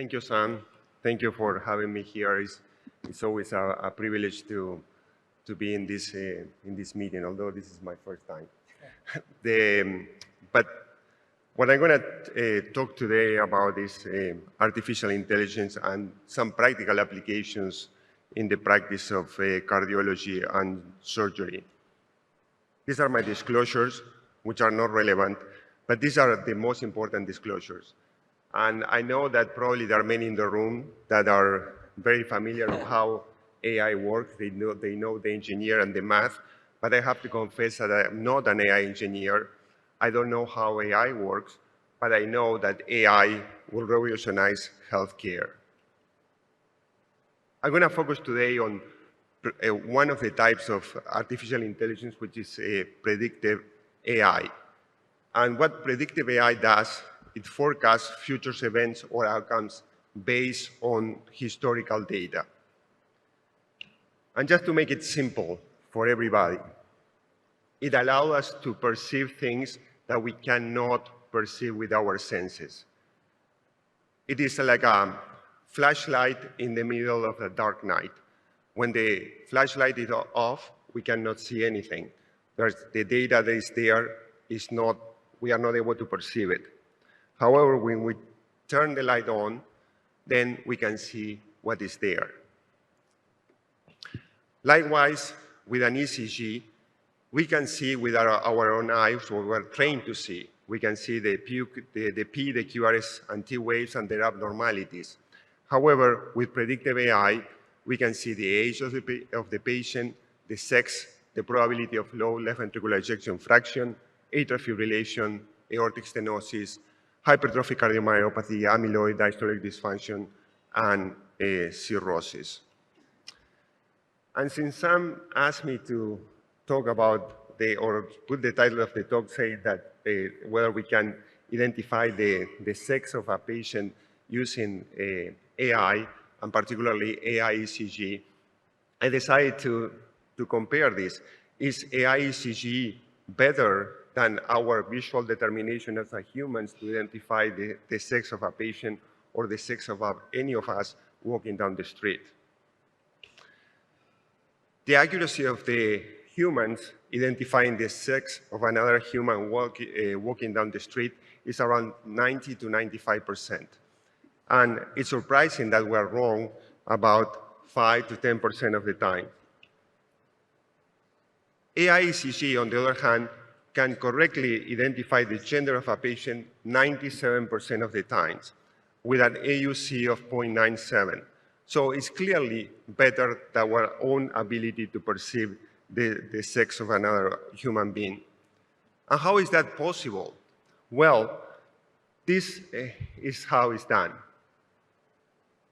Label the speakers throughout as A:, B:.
A: Thank you, Sam. Thank you for having me here. It's always a privilege to be in this meeting, although this is my first time. But what I'm going to talk today about is artificial intelligence and some practical applications in the practice of cardiology and surgery. These are my disclosures, which are not relevant, but these are the most important disclosures. And I know that probably there are many in the room that are very familiar with how AI works. They know the engineer and the math, but I have to confess that I am not an AI engineer. I don't know how AI works, but I know that AI will revolutionize healthcare. I'm going to focus today on one of the types of artificial intelligence, which is predictive AI. And what predictive AI does, it forecasts future events or outcomes based on historical data. And just to make it simple for everybody, it allows us to perceive things that we cannot perceive with our senses. It is like a flashlight in the middle of the dark night. When the flashlight is off, we cannot see anything. The data that is there is not, we are not able to perceive it. However, when we turn the light on, then we can see what is there. Likewise, with an ECG, we can see with our own eyes what we're trained to see. We can see the P, the QRS and T waves and their abnormalities. However, with predictive AI, we can see the age of the patient, the sex, the probability of low left ventricular ejection fraction, atrial fibrillation, aortic stenosis, hypertrophic cardiomyopathy, amyloid, diastolic dysfunction, and cirrhosis. And since Sam asked me to talk about or put the title of the talk saying that whether we can identify the sex of a patient using AI, and particularly AI ECG, I decided to compare this. Is AI ECG better than our visual determination as humans to identify the sex of a patient or the sex of any of us walking down the street? The accuracy of the humans identifying the sex of another human walking down the street is around 90 to 95%. And it's surprising that we're wrong about 5 to 10% of the time. AI ECG, on the other hand, can correctly identify the gender of a patient 97% of the times with an AUC of 0.97. So it's clearly better than our own ability to perceive the sex of another human being. And how is that possible? Well, this is how it's done.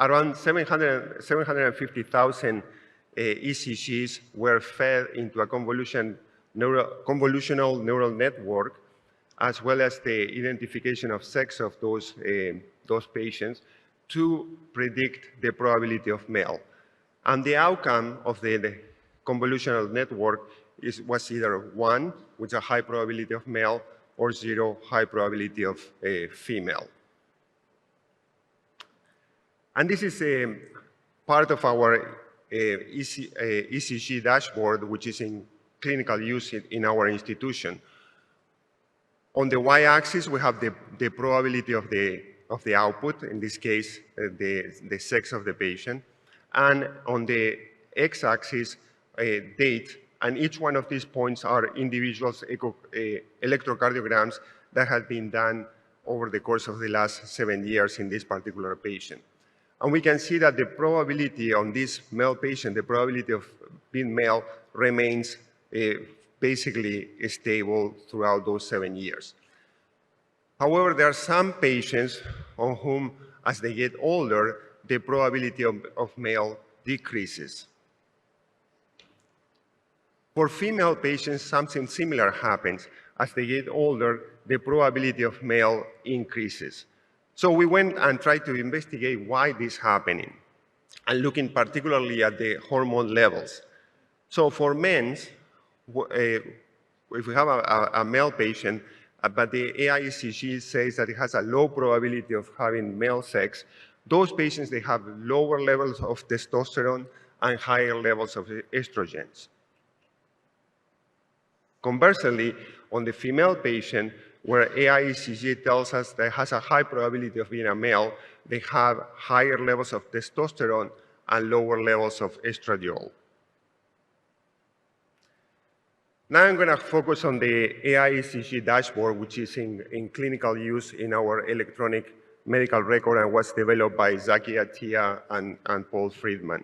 A: Around 750,000 ECGs were fed into a convolutional neural network, as well as the identification of sex of those patients to predict the probability of male. And the outcome of the convolutional network was either 1, with a high probability of male, or 0, high probability of female. And this is a part of our ECG dashboard, which is in clinical use in our institution. On the y-axis, we have the probability of the output, in this case, the sex of the patient. And on the x-axis, date, and each one of these points are individuals' electrocardiograms that have been done over the course of the last 7 years in this particular patient. And we can see that the probability on this male patient, the probability of being male, remains basically stable throughout those 7 years. However, there are some patients on whom, as they get older, the probability of male decreases. For female patients, something similar happens. As they get older, the probability of male increases. So we went and tried to investigate why this is happening, and looking particularly at the hormone levels. So for men, if we have a male patient, but the AI ECG says that it has a low probability of having male sex, Those patients, they have lower levels of testosterone and higher levels of estrogens. Conversely, on the female patient, where AI-ECG tells us that has a high probability of being a male, they have higher levels of testosterone and lower levels of estradiol. Now I'm going to focus on the AI-ECG dashboard, which is in clinical use in our electronic medical record and was developed by Zaki Attia and Paul Friedman.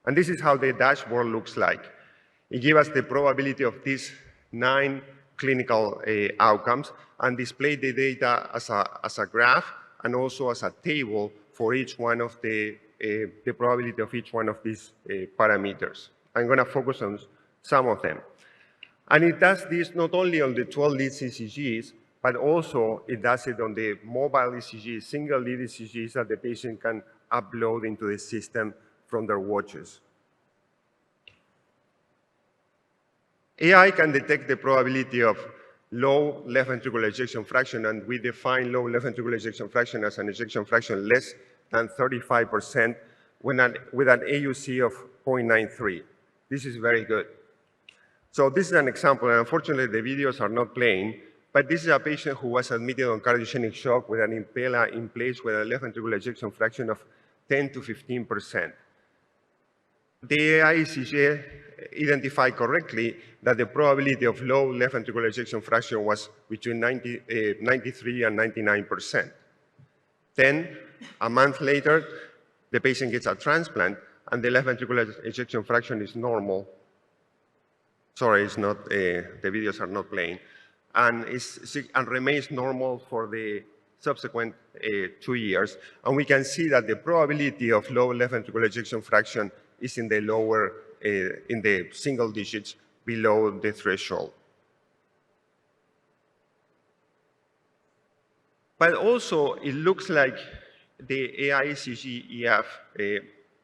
A: And this is how the dashboard looks like. It gives us the probability of these 9 clinical outcomes and display the data as a graph and also as a table for each one of the probability of each one of these parameters. I'm going to focus on some of them. And it does this not only on the 12-lead ECGs, but also it does it on the mobile ECGs, single-lead ECGs that the patient can upload into the system from their watches. AI can detect the probability of low left ventricular ejection fraction, and we define low left ventricular ejection fraction as an ejection fraction less than 35% with an AUC of 0.93. This is very good. So this is an example, and unfortunately the videos are not playing, but this is a patient who was admitted on cardiogenic shock with an impella in place with a left ventricular ejection fraction of 10 to 15%. The AI-ECG identified correctly that the probability of low left ventricular ejection fraction was between 93 and 99%. Then, a month later, the patient gets a transplant, and the left ventricular ejection fraction is normal. Sorry, it's not, the videos are not playing. And remains normal for the subsequent 2 years. And we can see that the probability of low left ventricular ejection fraction is in the lower, in the single digits below the threshold. But also, it looks like the AI-ECG EF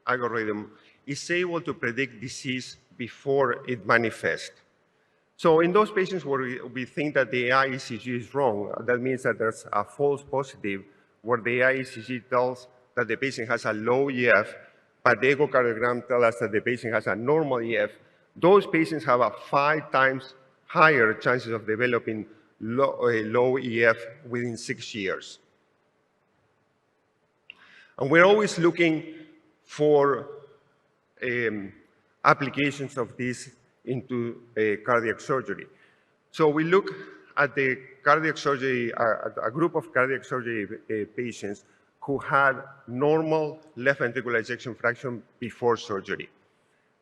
A: algorithm is able to predict disease before it manifests. So in those patients where we think that the AI-ECG is wrong, that means that there's a false positive where the AI-ECG tells that the patient has a low EF, but the echocardiogram tells us that the patient has a normal EF. Those patients have a 5 times higher chances of developing low EF within 6 years. And we're always looking for applications of this into cardiac surgery. So we look at the cardiac surgery, a group of cardiac surgery patients who had normal left ventricular ejection fraction before surgery.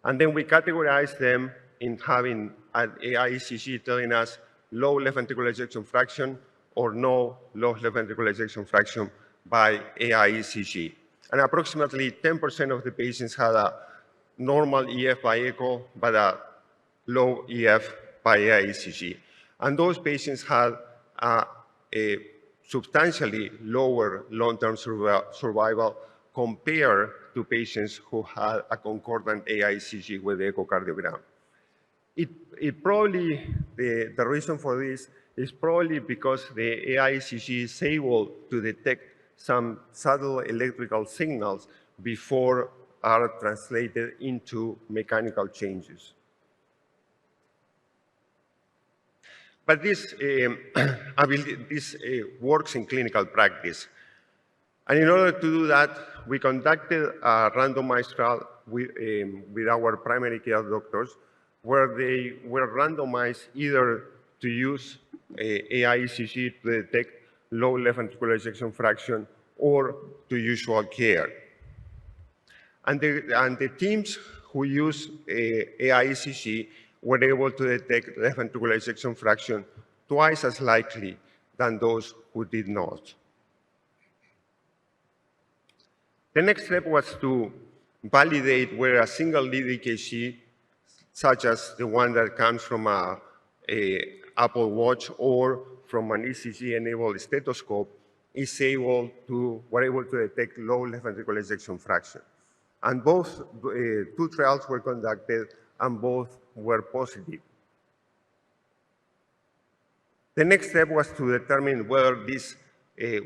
A: And then we categorize them in having an AI-ECG telling us low left ventricular ejection fraction or no low left ventricular ejection fraction by AI-ECG. And approximately 10% of the patients had a normal EF by echo, but a low EF by AI-ECG. And those patients had a substantially lower long-term survival compared to patients who had a concordant AI-ECG with the echocardiogram. The reason for this is probably because the AI-ECG is able to detect some subtle electrical signals before are translated into mechanical changes. But this works in clinical practice. And in order to do that, we conducted a randomized trial with our primary care doctors, where they were randomized either to use AI-ECG to detect low left ventricular ejection fraction or to usual care. And the teams who use AI-ECG were able to detect left ventricular ejection fraction twice as likely than those who did not. The next step was to validate whether a single lead EKG, such as the one that comes from an Apple Watch or from an ECG-enabled stethoscope, were able to detect low left ventricular ejection fraction. And both 2 trials were conducted, and both were positive. The next step was to determine whether this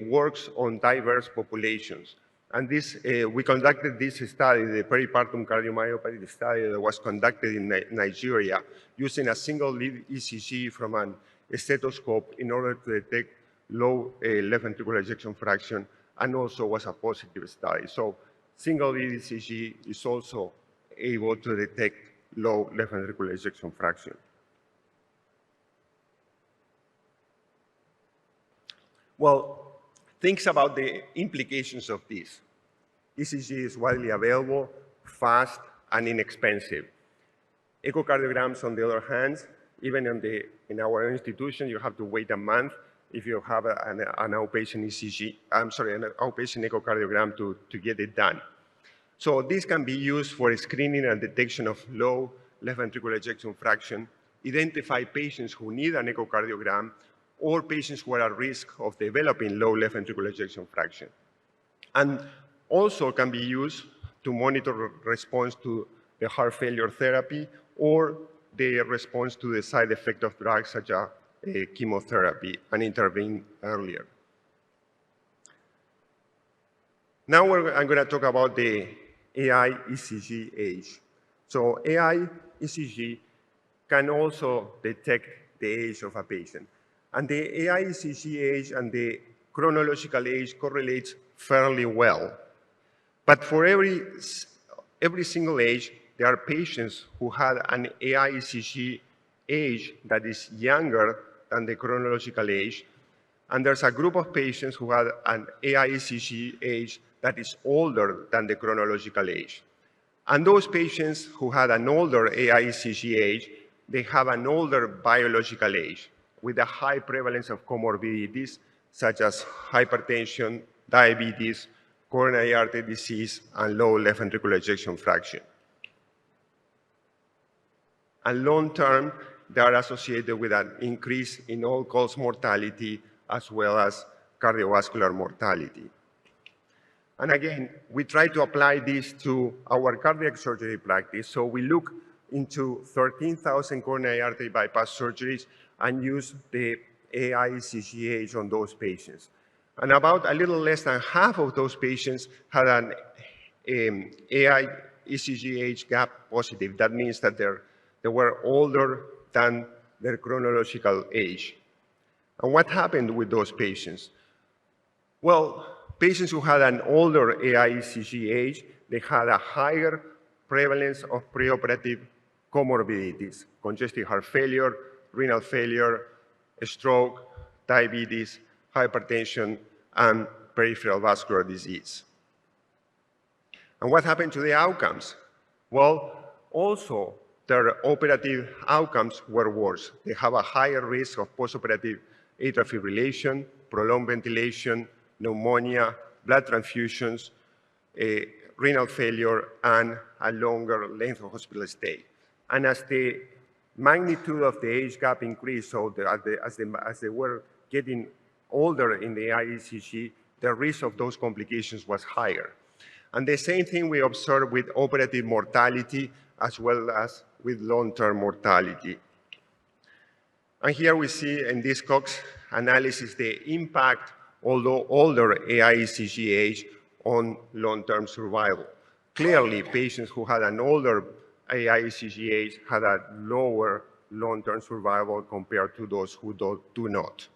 A: works on diverse populations. And this, we conducted this study, the peripartum cardiomyopathy study that was conducted in Nigeria, using a single lead ECG from a stethoscope in order to detect low left ventricular ejection fraction, and also was a positive study. So single lead ECG is also able to detect low left ventricular ejection fraction. Well, think about the implications of this. ECG is widely available, fast, and inexpensive. Echocardiograms, on the other hand, even in our institution, you have to wait a month if you have an outpatient ECG, an outpatient echocardiogram to get it done. So this can be used for screening and detection of low left ventricular ejection fraction, identify patients who need an echocardiogram, or patients who are at risk of developing low left ventricular ejection fraction. And also can be used to monitor response to the heart failure therapy or the response to the side effect of drugs such as chemotherapy, and intervene earlier. Now I'm going to talk about the AI ECG age. So AI ECG can also detect the age of a patient. And the AI ECG age and the chronological age correlates fairly well. But for every single age, there are patients who had an AI ECG age that is younger than the chronological age. And there's a group of patients who had an AI ECG age that is older than the chronological age. And those patients who had an older AI ECG age, they have an older biological age with a high prevalence of comorbidities such as hypertension, diabetes, coronary artery disease, and low left ventricular ejection fraction. And long-term, they are associated with an increase in all-cause mortality as well as cardiovascular mortality. And again, we try to apply this to our cardiac surgery practice. So we look into 13,000 coronary artery bypass surgeries and use the AI ECG age on those patients. And about a little less than half of those patients had an AI ECG age gap positive. That means that they were older than their chronological age. And what happened with those patients? Well, patients who had an older AI ECG age, they had a higher prevalence of preoperative comorbidities, congestive heart failure, renal failure, stroke, diabetes, hypertension, and peripheral vascular disease. And what happened to the outcomes? Well, also, their operative outcomes were worse. They have a higher risk of postoperative atrial fibrillation, prolonged ventilation, pneumonia, blood transfusions, renal failure, and a longer length of hospital stay. And as the magnitude of the age gap increased, so as they were getting older in the IECG, the risk of those complications was higher. And the same thing we observed with operative mortality as well as with long-term mortality. And here we see in this Cox analysis the impact, although older AIECG age, on long-term survival. Clearly, patients who had an older AIECG age had a lower long-term survival compared to those who do not.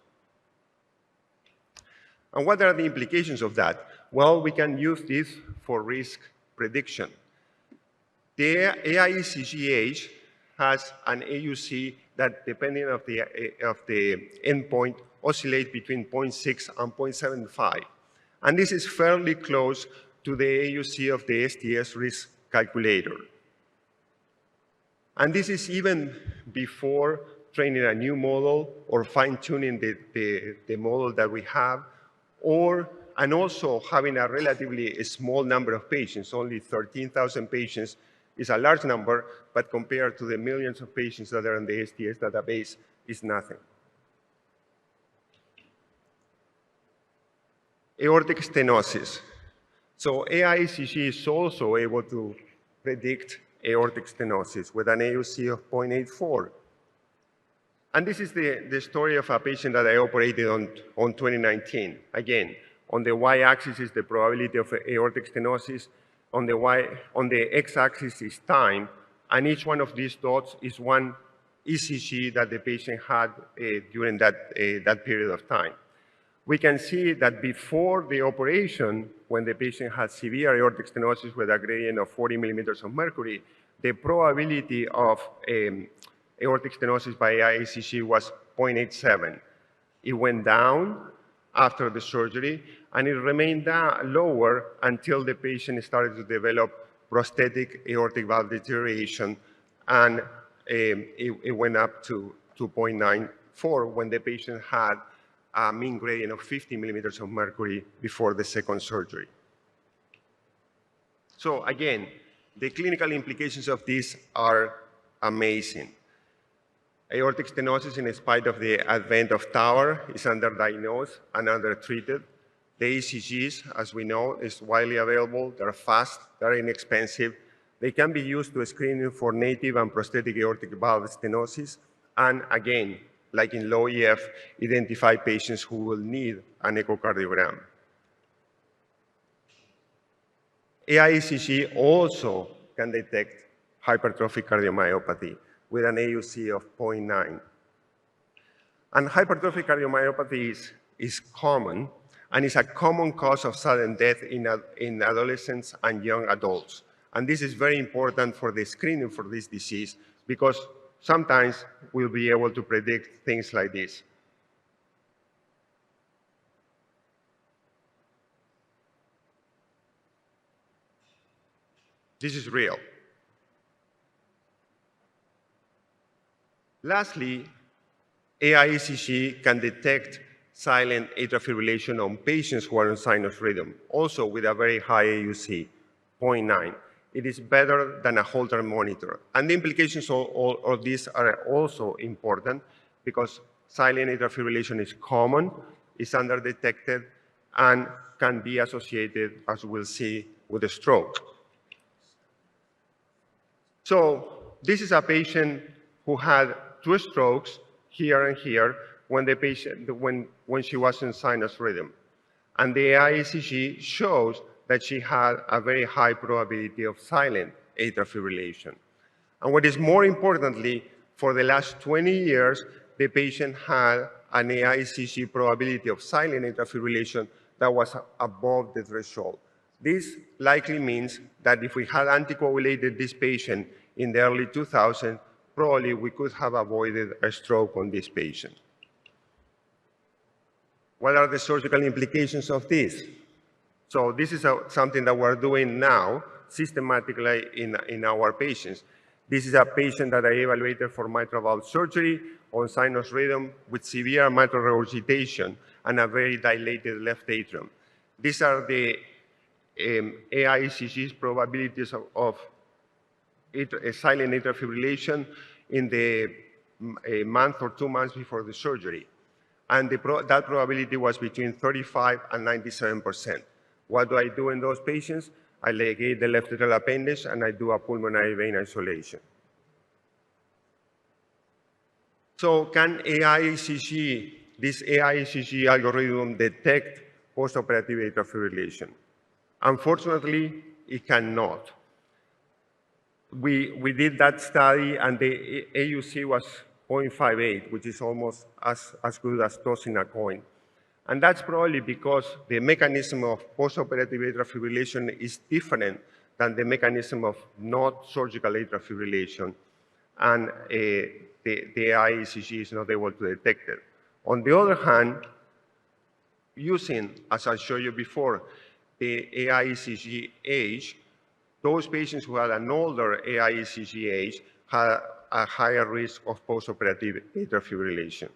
A: And what are the implications of that? Well, we can use this for risk prediction. The AIECG age has an AUC that, depending on the endpoint, oscillates between 0.6 and 0.75. And this is fairly close to the AUC of the STS risk calculator. And this is even before training a new model or fine-tuning the model that we have, and also having a relatively small number of patients. Only 13,000 patients is a large number, but compared to the millions of patients that are in the STS database, is nothing. Aortic stenosis. So AIECG is also able to predict aortic stenosis with an AUC of 0.84. And this is the story of a patient that I operated on 2019. Again, on the y-axis is the probability of aortic stenosis, on the x-axis is time, and each one of these dots is one ECG that the patient had during that period of time. We can see that before the operation, when the patient had severe aortic stenosis with a gradient of 40 millimeters of mercury, the probability of aortic stenosis by ECG was 0.87. It went down after the surgery, and it remained lower until the patient started to develop prosthetic aortic valve deterioration, and it went up to 2.94 when the patient had a mean gradient of 50 millimeters of mercury before the second surgery. So again, the clinical implications of this are amazing. Aortic stenosis, in spite of the advent of TAVR, is underdiagnosed and undertreated. The ECGs, as we know, is widely available. They're fast, they're inexpensive. They can be used to screen for native and prosthetic aortic valve stenosis. And again, like in low EF, identify patients who will need an echocardiogram. AI-ECG also can detect hypertrophic cardiomyopathy with an AUC of 0.9. And hypertrophic cardiomyopathy is common, and is a common cause of sudden death in adolescents and young adults. And this is very important for the screening for this disease, because sometimes we'll be able to predict things like this. This is real. Lastly, AI-ECG can detect silent atrial fibrillation on patients who are on sinus rhythm, also with a very high AUC, 0.9. It is better than a Holter monitor. And the implications of these are also important, because silent atrial fibrillation is common, is underdetected, and can be associated, as we'll see, with a stroke. So this is a patient who had 2 strokes here and here when she was in sinus rhythm. And the AI-ECG shows that she had a very high probability of silent atrial fibrillation. And what is more importantly, for the last 20 years, the patient had an AI-ECG probability of silent atrial fibrillation that was above the threshold. This likely means that if we had anticoagulated this patient in the early 2000s, probably we could have avoided a stroke on this patient. What are the surgical implications of this? So this is something that we're doing now systematically in our patients. This is a patient that I evaluated for mitral valve surgery on sinus rhythm with severe mitral regurgitation and a very dilated left atrium. These are the AI-ECG's probabilities of silent atrial fibrillation in the a month or 2 months before the surgery. And that probability was between 35 and 97%. What do I do in those patients? I ligate the left atrial appendage and I do a pulmonary vein isolation. So can AI-ECG, this AI-ECG algorithm, detect postoperative atrial fibrillation? Unfortunately, it cannot. We did that study and the AUC was 0.58, which is almost as good as tossing a coin. And that's probably because the mechanism of postoperative atrial fibrillation is different than the mechanism of not surgical atrial fibrillation. And the AI-ECG is not able to detect it. On the other hand, using, as I showed you before, the AI-ECG age, those patients who had an older AI-ECG age had a higher risk of postoperative atrial fibrillation.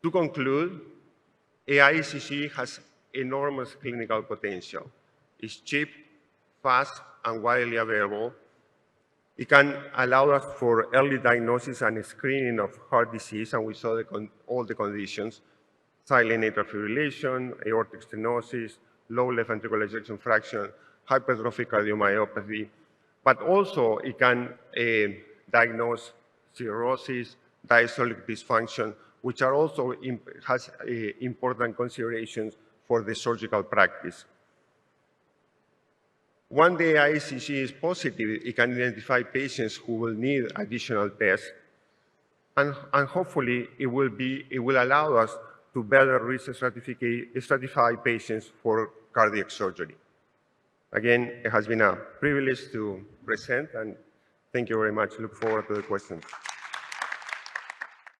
A: To conclude, AI-ECG has enormous clinical potential. It's cheap, fast, and widely available. It can allow us for early diagnosis and screening of heart disease, and we saw all the conditions: silent atrial fibrillation, aortic stenosis, low left ventricular ejection fraction, hypertrophic cardiomyopathy. But also, it can diagnose cirrhosis, diastolic dysfunction, which are also has important considerations for the surgical practice. When the ICG is positive, it can identify patients who will need additional tests, and hopefully it will allow us to better risk stratify patients for cardiac surgery. Again, it has been a privilege to present, and thank you very much. Look forward to the questions.